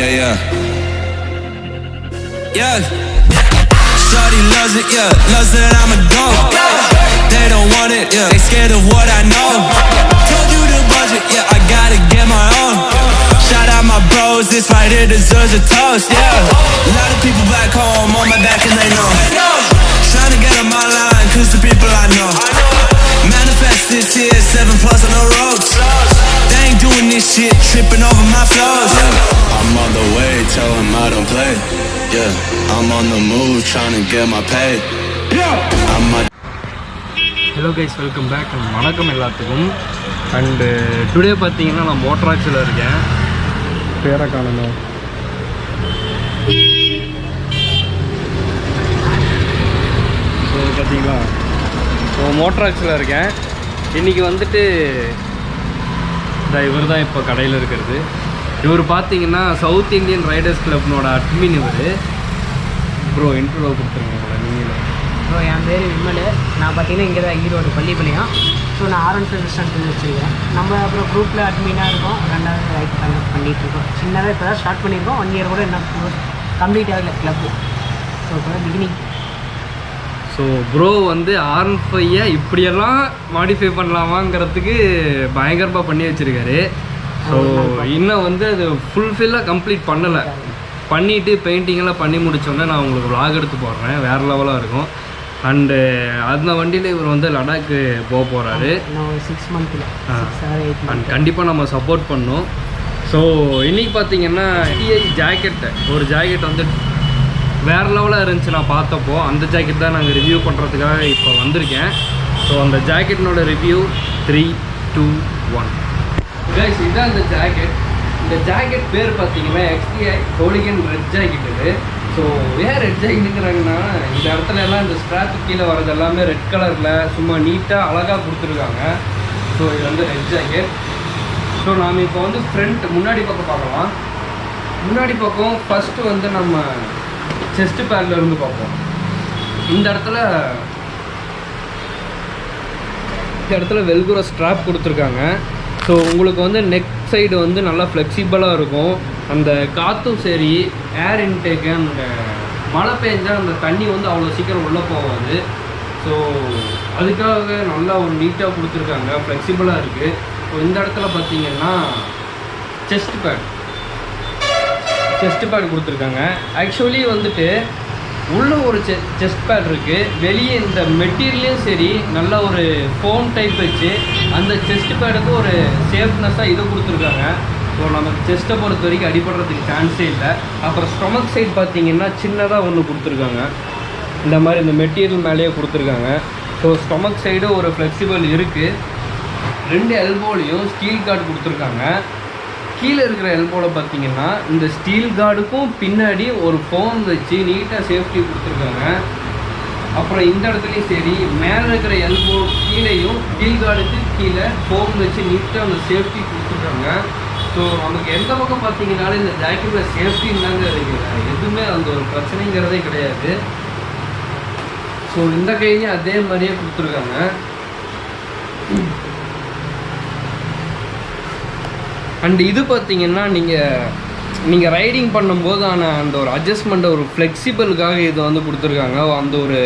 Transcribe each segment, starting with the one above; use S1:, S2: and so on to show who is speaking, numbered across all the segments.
S1: yeah. Yeah. Shawty loves it, yeah. Loves that I'm a dog. They don't want it, yeah. They scared of what I know. Told you the budget, yeah. I gotta get my own. Shout out my bros, this right here deserves a toast, yeah. A lot of people back home on my back and they know. Trying to get on my line, cause the people I know. Manifest this here, 7+ on the ropes. They ain't doing this shit, tripping over my flows, yeah. I'm on the way, tell them I don't play. Yeah, I'm on the move, trying to get my pay.
S2: Hello guys, welcome back. வணக்கம் எல்லாத்துக்கும். And today பார்த்தீங்கன்னா நான் மோட்டராக்ஸில் இருக்கேன். பேரை காணணும். So பார்த்தீங்களா, so மோட்டராக்ஸில் இருக்கேன். இன்றைக்கி வந்துட்டு இவர் தான் இப்போ கடையில் இருக்கிறது. இவர் பார்த்தீங்கன்னா சவுத் இந்தியன் ரைடர்ஸ் கிளப்னோட அட்மின். இவர் ப்ரோ இன்ட்ரோ கொடுத்துருங்க நீங்களே.
S3: ப்ரோ என் பேர் விமல். நான் பார்த்தீங்கன்னா இங்கே தான் ஈரோடு பள்ளிப்பாளையம். ஸோ நான் R15 ஸ்டண்ட் வச்சுருக்கேன். நம்ம அப்புறம் குரூப்பில் அட்மினாக இருக்கோம். 2வது ரைட் பண்ணிகிட்ருக்கோம். சின்னதாக இப்போ தான் ஸ்டார்ட் பண்ணியிருக்கோம். 1 இயர் கூட என்ன கம்ப்ளீட் ஆகலை கிளப்பு. ஸோ இப்போ தான் பிகினிங்.
S2: ஸோ ப்ரோ வந்து R15 இப்படியெல்லாம் மாடிஃபை பண்ணலாமாங்கிறதுக்கு பயங்கரமாக பண்ணி வச்சுருக்காரு. ஸோ இன்னும் வந்து அது ஃபுல்ஃபில்லாக கம்ப்ளீட் பண்ணலை. பண்ணிவிட்டு பெயிண்டிங்கெல்லாம் பண்ணி முடித்தோன்னே நான் உங்களுக்கு vlog எடுத்து போடுறேன். வேறு லெவலாக இருக்கும். அண்டு அந்த வண்டியில் இவர் வந்து லடாக்கு போக போகிறாரு.
S3: 6 மந்த்தில்
S2: அண்ட் கண்டிப்பாக நம்ம சப்போர்ட் பண்ணோம். ஸோ இன்றைக்கி பார்த்தீங்கன்னா ஒரு ஜாக்கெட் வந்து வேறு லெவலாக இருந்துச்சு. நான் பார்த்தப்போ அந்த ஜாக்கெட் தான் நாங்கள் ரிவ்யூ பண்ணுறதுக்காக இப்போ வந்திருக்கேன். ஸோ அந்த ஜாக்கெட்டினோட ரிவ்யூ 3, 2, 1. கைஸ் இதுதான் அந்த ஜாக்கெட். இந்த ஜாக்கெட் பேர் பார்த்தீங்கன்னா XDI ஹோலிகன் ரெட் ஜாக்கெட். இது ஸோ ஏன் ரெட் ஜாக்கெட்டுங்கிறாங்கன்னா இந்த இடத்துல எல்லாம் இந்த ஸ்ட்ராப்பு கீழே வர்றது எல்லாமே ரெட் கலரில் சும்மா நீட்டாக அழகாக கொடுத்துருக்காங்க. ஸோ இது வந்து ரெட் ஜாக்கெட். ஸோ நாம் இப்போ வந்து ஃப்ரண்ட் முன்னாடி பக்கம் பார்க்கலாம். முன்னாடி பக்கம் ஃபஸ்ட்டு வந்து நம்ம செஸ்ட் பேட்ல இருந்து பார்ப்போம். இந்த இடத்துல வெல்குரோ ஸ்ட்ராப் கொடுத்துருக்காங்க. ஸோ உங்களுக்கு வந்து நெக் சைடு வந்து நல்லா ஃப்ளெக்சிபிளாக இருக்கும். அந்த காற்றும் சரி, ஏர் இன்டேக்கு, அந்த மழை பெஞ்சால் அந்த தண்ணி வந்து அவ்வளோ சீக்கிரம் உள்ளே போகாது. ஸோ அதுக்காக நல்லா ஒரு நீட்டாக கொடுத்துருக்காங்க, ஃப்ளெக்சிபிளாக இருக்குது. ஸோ இந்த இடத்துல பார்த்தீங்கன்னா செஸ்ட் பேட் கொடுத்துருக்காங்க. ஆக்சுவலி வந்துட்டு உள்ள ஒரு செஸ்ட் பேட் இருக்குது. வெளியே இந்த மெட்டீரியலையும் சரி நல்ல ஒரு ஃபோம் டைப் வச்சு அந்த செஸ்ட் பேடுக்கு ஒரு சேஃப்னஸாக இதை கொடுத்துருக்காங்க. ஸோ நமக்கு செஸ்ட்டை பொறுத்த வரைக்கும் அடிபடுறதுக்கு சான்ஸே இல்லை. அப்புறம் ஸ்டொமக் சைடு பார்த்தீங்கன்னா சின்னதாக ஒன்று கொடுத்துருக்காங்க. இந்த மாதிரி இந்த மெட்டீரியல் மேலேயே கொடுத்துருக்காங்க. ஸோ ஸ்டொமக் சைடு ஒரு ஃப்ளெக்சிபிள் இருக்குது. 2 எல்போலையும் ஸ்டீல் கார்டு கொடுத்துருக்காங்க. கீழே இருக்கிற எல்போவில் பார்த்தீங்கன்னா இந்த ஸ்டீல் கார்டுக்கும் பின்னாடி ஒரு ஃபோம் வச்சு நீட்டாக சேஃப்டி கொடுத்துருக்காங்க. அப்புறம் இந்த இடத்துலையும் சரி மேலே இருக்கிற எல்போ கீழேயும் ஸ்டீல் கார்டுக்கு கீழே ஃபோம் வச்சு நீட்டாக அந்த சேஃப்டி கொடுத்துருக்காங்க. ஸோ நமக்கு எந்த பக்கம் பார்த்தீங்கன்னாலும் இந்த ஜாக்கெட்டில் சேஃப்டின்னு தாங்க இருக்குது. எதுவுமே அந்த ஒரு பிரச்சனைங்கிறதே கிடையாது. ஸோ இந்த கையிலையும் அதே மாதிரியே கொடுத்துருக்காங்க. அண்ட் இது பார்த்தீங்கன்னா நீங்கள் ரைடிங் பண்ணும்போது அந்த ஒரு அட்ஜஸ்ட்மெண்ட்டை ஒரு ஃப்ளெக்சிபிளுக்காக இதை வந்து கொடுத்துருக்காங்க. அந்த ஒரு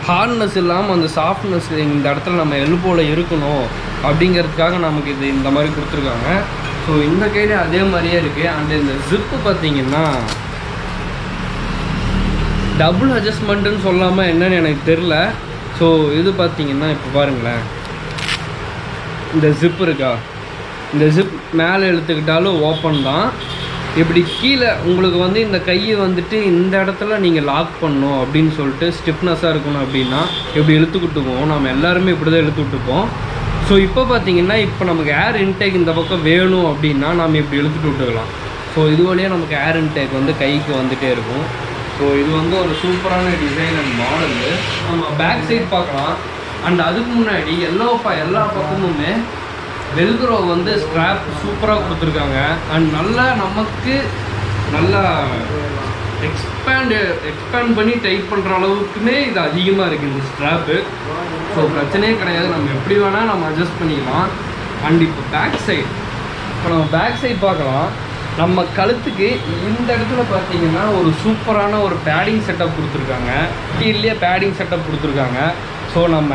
S2: ஹார்ட்னஸ் இல்லாமல் அந்த சாஃப்ட்னஸ் இந்த இடத்துல நம்ம எல்போவில் இருக்கணும் அப்படிங்கிறதுக்காக நமக்கு இது இந்த மாதிரி கொடுத்துருக்காங்க. ஸோ இந்த கையில் அதே மாதிரியே இருக்குது. அண்ட் இந்த ஜிப்பு பார்த்தீங்கன்னா டபுள் அட்ஜஸ்ட்மெண்ட்டுன்னு சொல்லாமல் என்னன்னு எனக்கு தெரில. ஸோ இது பார்த்தீங்கன்னா இப்போ பாருங்களேன், இந்த ஜிப் இருக்கா, இந்த ஜிப் மேலே இழுத்துக்கிட்டாலும் ஓப்பன் தான். இப்படி கீழே உங்களுக்கு வந்து இந்த கையை வந்துட்டு இந்த இடத்துல நீங்கள் லாக் பண்ணணும் அப்படின்னு சொல்லிட்டு ஸ்டிஃப்னஸாக இருக்கணும் அப்படின்னா இப்படி இழுத்துக்கிட்டுப்போம். நம்ம எல்லாருமே இப்படி தான் இழுத்துக்கிட்டுப்போம். ஸோ இப்போ பார்த்தீங்கன்னா இப்போ நமக்கு ஏர் இன்டேக் இந்த பக்கம் வேணும் அப்படின்னா நம்ம இப்படி இழுத்துட்டு விட்டுக்கலாம். ஸோ இது வழியாக நமக்கு ஏர் இன்டேக் வந்து கைக்கு வந்துகிட்டே இருக்கும். ஸோ இது வந்து ஒரு சூப்பரான டிசைன் அண்ட் மாடலு. நம்ம பேக் சைட் பார்க்கலாம். அண்ட் அதுக்கு முன்னாடி எல்லா பக்கமுமே வெல்க்ரோ வந்து ஸ்ட்ராப் சூப்பராக கொடுத்துருக்காங்க. அண்ட் நமக்கு நல்லா எக்ஸ்பேண்ட் பண்ணி டைப் பண்ணுற அளவுக்குமே இது அதிகமாக இருக்குது இந்த ஸ்ட்ராப்பு. ஸோ பிரச்சனையே கிடையாது, நம்ம எப்படி வேணால் நம்ம அட்ஜஸ்ட் பண்ணிக்கலாம். அண்ட் இப்போ நம்ம பேக் சைட் பார்க்கலாம். நம்ம கழுத்துக்கு இந்த இடத்துல பார்த்தீங்கன்னா ஒரு சூப்பரான ஒரு பேடிங் செட்டப் கொடுத்துருக்காங்க. கீழே பேடிங் செட்டப் கொடுத்துருக்காங்க. ஸோ நம்ம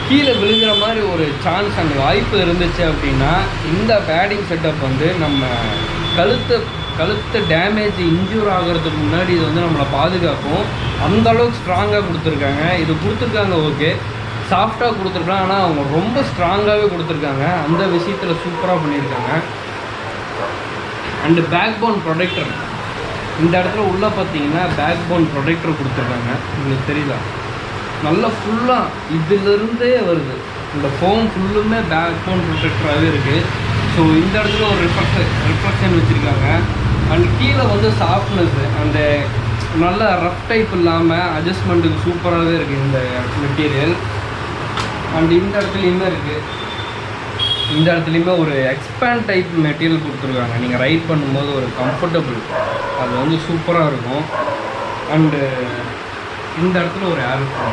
S2: கீழே விழுகிற மாதிரி ஒரு சான்ஸ் அந்த வாய்ப்பு இருந்துச்சு அப்படின்னா இந்த பேடிங் செட்டப் வந்து நம்ம கழுத்து டேமேஜ் இன்ஜூர் ஆகிறதுக்கு முன்னாடி இது வந்து நம்மளை பாதுகாக்கும். அந்தளவுக்கு ஸ்ட்ராங்காக கொடுத்துருக்காங்க. இது கொடுத்துருக்காங்க ஓகே, சாஃப்டாக கொடுத்துருக்காங்க, ஆனால் அவங்க ரொம்ப ஸ்ட்ராங்காகவே கொடுத்துருக்காங்க. அந்த விஷயத்தில் சூப்பராக பண்ணியிருக்காங்க. அண்டு பேக் போன் ப்ரொடெக்டர் இந்த இடத்துல உள்ளே பார்த்தீங்கன்னா பேக் போன் ப்ரொடெக்டர் கொடுத்துருக்காங்க. உங்களுக்கு தெரியல, நல்லா ஃபுல்லாக இதிலிருந்தே வருது. இந்த ஃபோன் ஃபுல்லுமே பேக் போன் ப்ரொடெக்டராகவே இருக்குது. ஸோ இந்த இடத்துல ஒரு ரிஃப்ளெக்ஷன் வச்சுருக்காங்க. அண்ட் கீழே வந்து சாஃப்ட்னஸ் அந்த நல்ல ரஃப் டைப் இல்லாமல் அட்ஜஸ்ட்மெண்ட்டுக்கு சூப்பராகவே இருக்குது இந்த மெட்டீரியல். அண்ட் இந்த இடத்துலையுமே இருக்குது. இந்த இடத்துலையுமே ஒரு எக்ஸ்பேண்ட் டைப் மெட்டீரியல் கொடுத்துருக்காங்க. நீங்கள் ரைட் பண்ணும்போது ஒரு கம்ஃபர்டபுள் அது வந்து சூப்பராக இருக்கும். அண்டு இந்த இடத்துல ஒரு ஏர் ஃப்ளோ,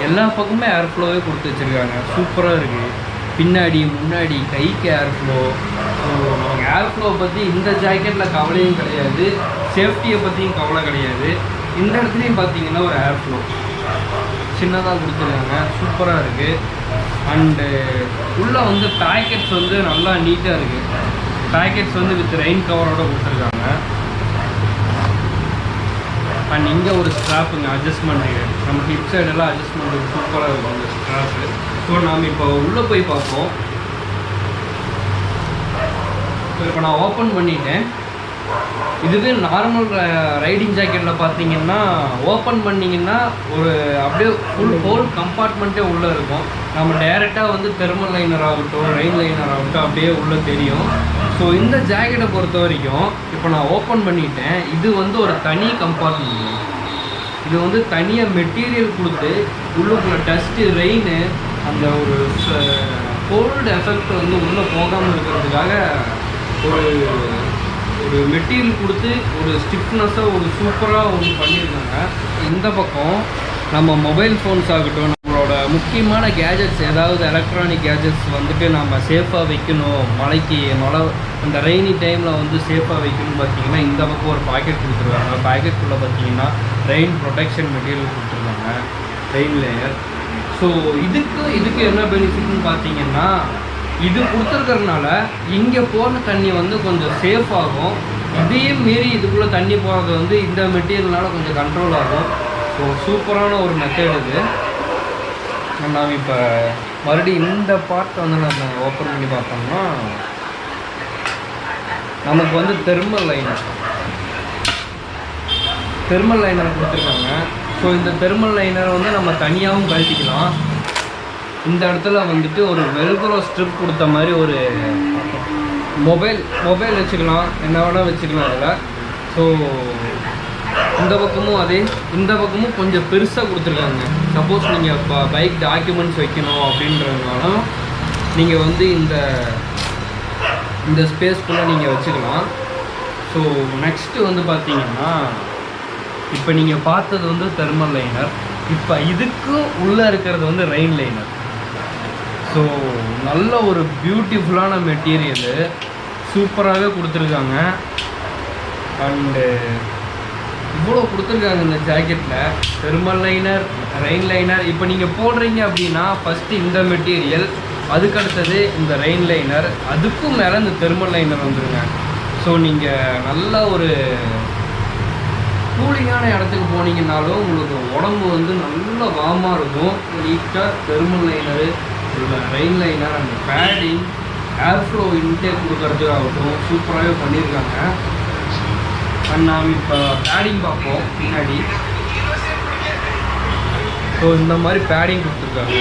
S2: எல்லா பக்கமே ஏர் ஃப்ளோவே கொடுத்து வச்சுருக்காங்க. சூப்பராக இருக்குது. பின்னாடி முன்னாடி கைக்கு ஏர் ஃப்ளோ. ஸோ நமக்கு ஏர் ஃப்ளோ பற்றி இந்த ஜாக்கெட்டில் கவலையும் கிடையாது, சேஃப்டியை பற்றியும் கவலை கிடையாது. இந்த இடத்துலையும் பார்த்தீங்கன்னா ஒரு ஏர் ஃப்ளோ சின்னதாக கொடுத்துருக்காங்க. சூப்பராக இருக்குது. அண்டு உள்ளே வந்து பேக்கெட்ஸ் வந்து நல்லா நீட்டாக இருக்குது. பேக்கெட்ஸ் வந்து வித் ரெயின் கவரோடு கொடுத்துருக்காங்க. அண்ட் இங்கே ஒரு ஸ்ட்ராப்புங்க அட்ஜஸ்ட்மெண்ட்டுக்கு, நம்ம ஹிப் சைடெல்லாம் அட்ஜஸ்ட்மெண்ட்டுக்கு சூப்பராக இருக்கும் அந்த ஸ்ட்ராப்பு. ஸோ நாம் இப்போ உள்ளே போய் பார்ப்போம். ஸோ இப்போ நான் ஓப்பன் பண்ணிட்டேன். இதுவே நார்மல் ரைடிங் ஜாக்கெட்டில் பார்த்தீங்கன்னா ஓப்பன் பண்ணிங்கன்னா ஒரு அப்படியே ஃபுல் ஹோல் கம்பார்ட்மெண்ட்டே உள்ளே இருக்கும். நம்ம டைரெக்டாக வந்து தெர்மல் லைனர் ஆகட்டும் ரெயின் லைனர் ஆகட்டும் அப்படியே உள்ளே தெரியும். ஸோ இந்த ஜாக்கெட்டை பொறுத்த வரைக்கும் இப்போ நான் ஓப்பன் பண்ணிட்டேன். இது வந்து ஒரு தனி கம்பார்ட்மெண்ட். இது வந்து தனியாக மெட்டீரியல் கொடுத்து உள்ளுக்குள்ள டஸ்ட்டு ரெயின் அந்த ஒரு கோல்டு எஃபெக்ட் வந்து உள்ளே போகாமல் இருக்கிறதுக்காக ஒரு மெட்டீரியல் கொடுத்து ஒரு ஸ்டிஃப்னஸாக ஒரு சூப்பராக ஒன்று பண்ணியிருக்காங்க. இந்த பக்கம் நம்ம மொபைல் ஃபோன்ஸ் ஆகட்டும், நம்மளோட முக்கியமான கேஜெட்ஸ் ஏதாவது எலக்ட்ரானிக் கேஜெட்ஸ் வந்துட்டு நம்ம சேஃபாக வைக்கணும், மழை அந்த ரெய்னி டைமில் வந்து சேஃபாக வைக்கணும்னு பார்த்தீங்கன்னா இந்த பக்கம் ஒரு பாக்கெட் கொடுத்துருக்காங்க. பாக்கெட்டுக்குள்ளே பார்த்தீங்கன்னா ரெயின் ப்ரொடெக்ஷன் மெட்டீரியல் கொடுத்துருக்காங்க, ரெயின் லேயர். ஸோ இதுக்கு என்ன பெனிஃபிட்னு பார்த்தீங்கன்னா இது கொடுத்துருக்கறதுனால இங்கே போன தண்ணி வந்து கொஞ்சம் சேஃப் ஆகும். இதையும் மீறி இதுக்குள்ளே தண்ணி போகிறது வந்து இந்த மெட்டீரியல்னால கொஞ்சம் கண்ட்ரோல் ஆகும். ஸோ சூப்பரான ஒரு மெத்தட் இது. நாம் இப்போ மறுபடியும் இந்த பார்ட்டை வந்து நம்ம ஓப்பன் பண்ணி பார்த்தோம்னா நமக்கு வந்து தெர்மல் லைனர் கொடுத்துருக்காங்க. ஸோ இந்த தெர்மல் லைனரை வந்து நம்ம தனியாகவும் கழட்டிக்கலாம். இந்த இடத்துல வந்துட்டு ஒரு வெல்க்ரோ ஸ்ட்ரிப் கொடுத்த மாதிரி ஒரு மொபைல் வச்சுக்கலாம், என்ன வேணால் வச்சுக்கலாம் அதில். ஸோ இந்த பக்கமும் கொஞ்சம் பெருசாக கொடுத்துருக்காங்க. சப்போஸ் நீங்கள் இப்போ பைக் டாக்குமெண்ட்ஸ் வைக்கணும் அப்படின்றதுனாலும் நீங்கள் வந்து இந்த ஸ்பேஸ்க்குள்ளே நீங்கள் வச்சுக்கலாம். ஸோ நெக்ஸ்ட்டு வந்து பார்த்தீங்கன்னா இப்போ நீங்கள் பார்த்தது வந்து தெர்மல் லைனர். இப்போ இதுக்கும் உள்ளே இருக்கிறது வந்து ரெயின் லைனர். ஸோ நல்ல ஒரு பியூட்டிஃபுல்லான மெட்டீரியலு சூப்பராகவே கொடுத்துருக்காங்க. அண்டு இவ்வளோ கொடுத்துருக்காங்க இந்த ஜாக்கெட்டில். Thermal liner, rain liner. இப்போ நீங்கள் போடுறீங்க அப்படின்னா ஃபஸ்ட்டு இந்த மெட்டீரியல், அதுக்கடுத்தது இந்த ரெயின் லைனர், அதுக்கும் மேலே இந்த தெர்மல் லைனர் வந்துடுங்க. ஸோ நீங்கள் நல்ல ஒரு கூலிங்கான இடத்துக்கு போனீங்கன்னாலும் உங்களுக்கு உடம்பு வந்து நல்ல வார்மாக இருக்கும். நீட்டாக தெர்மல் லைனரு, ரெயின் லைனர், அந்த பேடிங், ஏர் ஃப்ளோ இன்டேக் கொடுக்கறதுக்காகட்டும் சூப்பராகவே பண்ணியிருக்காங்க. அண்ட் நாம் இப்போ பேடிங் பார்ப்போம் பின்னாடி. ஸோ இந்த மாதிரி பேடிங் கொடுத்துருக்காங்க.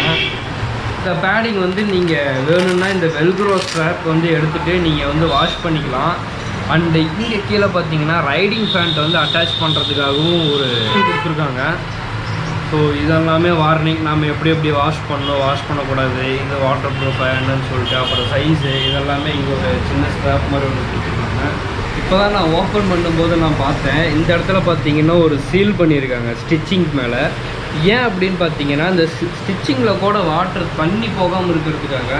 S2: இந்த பேடிங் வந்து நீங்கள் வேணும்னா இந்த வெல்க்ரோ ஸ்ட்ராப் வந்து எடுத்துகிட்டு நீங்கள் வந்து வாஷ் பண்ணிக்கலாம். அண்டு இங்கே கீழே பார்த்தீங்கன்னா ரைடிங் பேண்ட்டை வந்து அட்டாச் பண்ணுறதுக்காகவும் ஒரு கொடுத்துருக்காங்க. ஸோ இதெல்லாமே வார்னிங், நம்ம எப்படி வாஷ் பண்ணணும், வாஷ் பண்ணக்கூடாது, இது வாட்டர் ப்ரூஃப் என்னன்னு சொல்லிட்டு, அப்புறம் சைஸு இதெல்லாமே இங்கே ஒரு சின்ன ஸ்ட்ராப் மாதிரி ஒன்று கொடுத்துருக்காங்க. இப்போ தான் நான் ஓப்பன் பண்ணும்போது நான் பார்த்தேன், இந்த இடத்துல பார்த்தீங்கன்னா ஒரு சீல் பண்ணியிருக்காங்க ஸ்டிச்சிங் மேலே. ஏன் அப்படின்னு பார்த்தீங்கன்னா இந்த ஸ்டிச்சிங்கில் கூட வாட்டர் தண்ணி போகாமல் இருக்கிறதுக்காக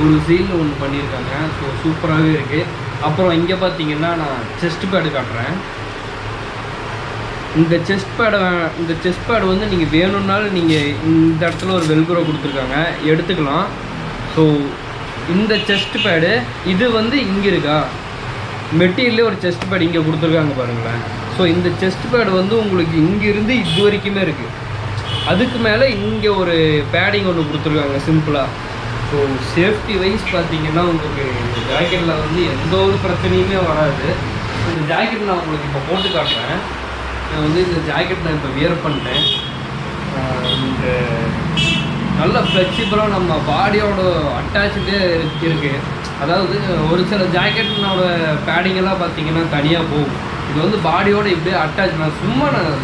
S2: ஒரு சீல் ஒன்று பண்ணியிருக்காங்க. ஸோ சூப்பராகவே இருக்குது. அப்புறம் இங்கே பார்த்தீங்கன்னா நான் செஸ்ட் பேடு காட்டுறேன். இந்த செஸ்ட் பேடு வந்து நீங்கள் வேணும்னாலும் நீங்கள் இந்த இடத்துல ஒரு வெல்க்ரோ கொடுத்துருக்காங்க, எடுத்துக்கலாம். ஸோ இந்த செஸ்ட் பேடு இது வந்து இங்கே இருக்கா, மெட்டீரியலே ஒரு செஸ்ட் பேடு இங்கே கொடுத்துருக்காங்க பாருங்களேன். ஸோ இந்த செஸ்ட் பேடு வந்து உங்களுக்கு இங்கேருந்து இது வரைக்குமே இருக்குது. அதுக்கு மேலே இங்கே ஒரு பேடிங் ஒன்று கொடுத்துருக்காங்க சிம்பிளாக. ஸோ சேஃப்டி வைஸ் பார்த்தீங்கன்னா உங்களுக்கு இந்த ஜாக்கெட்டில் வந்து எந்த ஒரு பிரச்சனையுமே வராது. இந்த ஜாக்கெட் நான் உங்களுக்கு இப்போ போட்டு காட்டுறேன். நான் வந்து இந்த ஜாக்கெட் நான் இப்போ வியர் பண்ணிட்டேன். இந்த நல்ல ஃப்ளெக்சிபிளாக நம்ம பாடியோட அட்டாச்சுடே இருக்குது. அதாவது ஒரு சில ஜாக்கெட்னோட பேடிங்கெல்லாம் பார்த்தீங்கன்னா தனியாக போகும். இது வந்து பாடியோட இப்படியே அட்டாச். நான்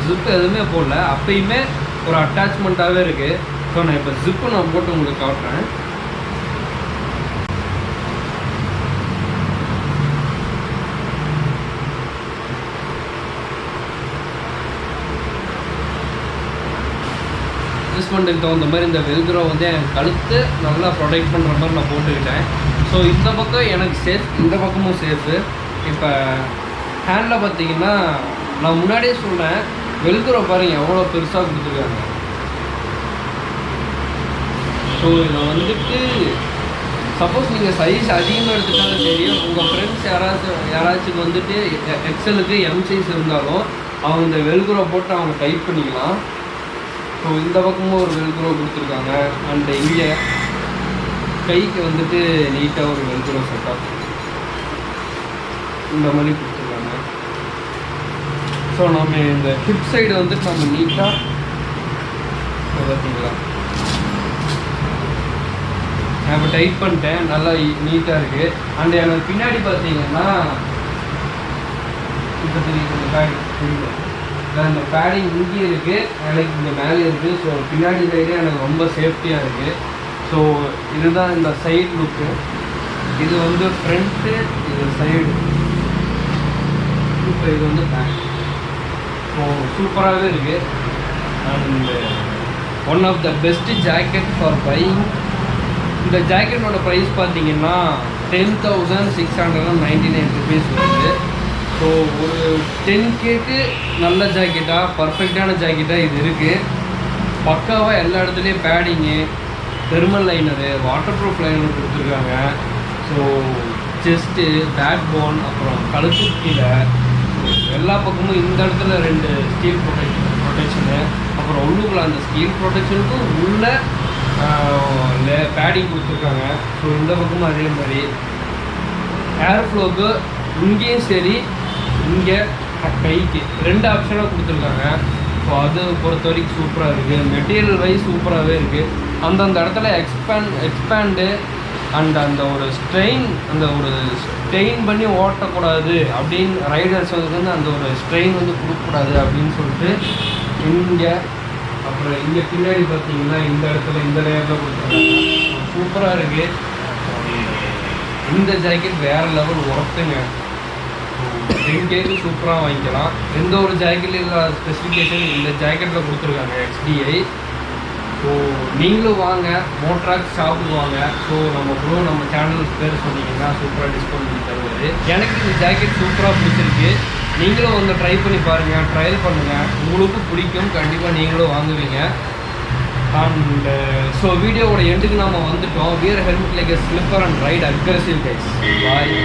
S2: ஜிப்பு எதுவுமே போடல, அப்பயுமே ஒரு அட்டாச்மெண்ட்டாகவே இருக்குது. ஸோ நான் இப்போ ஜிப்பு நான் போட்டு உங்களுக்கு காட்டுறேன். அட்ஜஸ்ட்மெண்ட்டுக்கு தகுந்த மாதிரி இந்த வெல்க்ரோ வந்து எனக்கு கழுத்து நல்லா ப்ரொடெக்ட் பண்ணுற மாதிரி நான் போட்டுக்கிட்டேன். ஸோ இந்த பக்கம் எனக்கு சேஃப், இந்த பக்கமும் சேஃபு. இப்போ ஹேண்டில் பார்த்தீங்கன்னா நான் முன்னாடியே சொன்னேன், வெல்க்ரோ பாருங்கள் எவ்வளோ பெருசாக கொடுத்துருக்காங்க. ஸோ இதில் வந்துட்டு சப்போஸ் நீங்கள் சைஸ் அதிகமாக எடுத்துட்டாலும் சரி, உங்கள் ஃப்ரெண்ட்ஸ் யாராச்சும் வந்துட்டு எக்ஸலுக்கு எம் சைஸ் இருந்தாலும் அவங்க இந்த வெல்க்ரோ போட்டு அவங்க டைப் பண்ணிக்கலாம். ஸோ இந்த பக்கமும் ஒரு வெல்க்ரோ கொடுத்துருக்காங்க. அண்டு இங்கே கைக்கு வந்துட்டு நீட்டாக ஒரு வெல்க்ரோ செட்டப் இந்த மாதிரி கொடுத்துருக்காங்க. ஸோ நம்ம இந்த ஹிப் சைடு வந்துட்டு நம்ம நீட்டாக பார்த்தீங்களா, நான் இப்போ டைப் பண்ணிட்டேன், நல்லா நீட்டாக இருக்குது. அண்ட் எனக்கு பின்னாடி பார்த்தீங்கன்னா இப்போ தெரியுது இந்த பேடிங் இங்கே இருக்குது, எனக்கு இங்கே மேலே இருக்குது. ஸோ பின்னாடி சைடே எனக்கு ரொம்ப சேஃப்டியாக இருக்குது. ஸோ இதுதான் இந்த சைடு லுக்கு. இது வந்து ஃப்ரண்ட்டு, இது சைடு, இப்போ இது வந்து பேக். ஸோ சூப்பராகவே இருக்குது. And one of the best jacket for buying. இந்த ஜாக்கெட்டோட ப்ரைஸ் பார்த்தீங்கன்னா 10,699 rupees வருது. ஸோ ஒரு 10Kக்கு நல்ல ஜாக்கெட்டாக, பர்ஃபெக்டான ஜாக்கெட்டாக இது இருக்குது. பக்காவாக எல்லா இடத்துலையும் padding, thermal liner, water proof liner கொடுத்துருக்காங்க. ஸோ செஸ்ட்டு, பேக் போன், அப்புறம் கழுத்து கீழே எல்லா பக்கமும் இந்த இடத்துல 2 ஸ்டீல் ப்ரொடெக்ஷனு, அப்புறம் உள்ளுக்குள்ள அந்த ஸ்டீல் ப்ரொடெக்ஷனுக்கும் உள்ள பேடிங் கொடுத்துருக்காங்க. ஸோ இந்த பக்கமும் அதே மாதிரி ஏர் ஃப்ளோக்கு இங்கேயும் சரி, இங்கே கைக்கு 2 ஆப்ஷனாக கொடுத்துருக்காங்க. ஸோ அது பொறுத்த வரைக்கும் சூப்பராக இருக்குது. மெட்டீரியல் வைஸ் சூப்பராகவே இருக்குது. அந்தந்த இடத்துல எக்ஸ்பேண்டு அண்ட் அந்த ஒரு ஸ்ட்ரெயின் பண்ணி ஓட்டக்கூடாது அப்படின்னு ரைடர்ஸ் வந்து அந்த ஒரு ஸ்ட்ரெயின் வந்து கொடுக்கக்கூடாது அப்படின்னு சொல்லிட்டு இங்கே, அப்புறம் இங்கே பின்னாடி பார்த்தீங்கன்னா இந்த இடத்துல இந்த லேயரில் கொடுத்துருக்காங்க. சூப்பராக இருக்குது. இந்த ஜாக்கெட் வேறு லெவல் ஒர்த்துங்க. 10Kக்கு சூப்பராக வாங்கிக்கலாம். எந்த ஒரு ஜாக்கெட்லையும் இல்லாத ஸ்பெசிஃபிகேஷன் இந்த ஜாக்கெட்டில் கொடுத்துருக்காங்க, XDI. ஸோ நீங்களும் வாங்க, மோட்ராக்ஸ் ஷாப்புக்கு வாங்க. ஸோ நம்ம சேனல் பேர் சொன்னீங்கன்னா சூப்பராக டிஸ்கவுண்ட் பண்ணி தருவார். எனக்கு இந்த ஜாக்கெட் சூப்பராக பிடிச்சிருக்கு. நீங்களும் வந்து ட்ரை பண்ணி பாருங்கள், ட்ரையல் பண்ணுங்கள், உங்களுக்கும் பிடிக்கும், கண்டிப்பாக நீங்களும் வாங்குவீங்க. அண்ட் ஸோ வீடியோவோட எண்டுக்கு நம்ம வந்துட்டோம். Wear helmet like a slipper and right aggressive guys. Bye.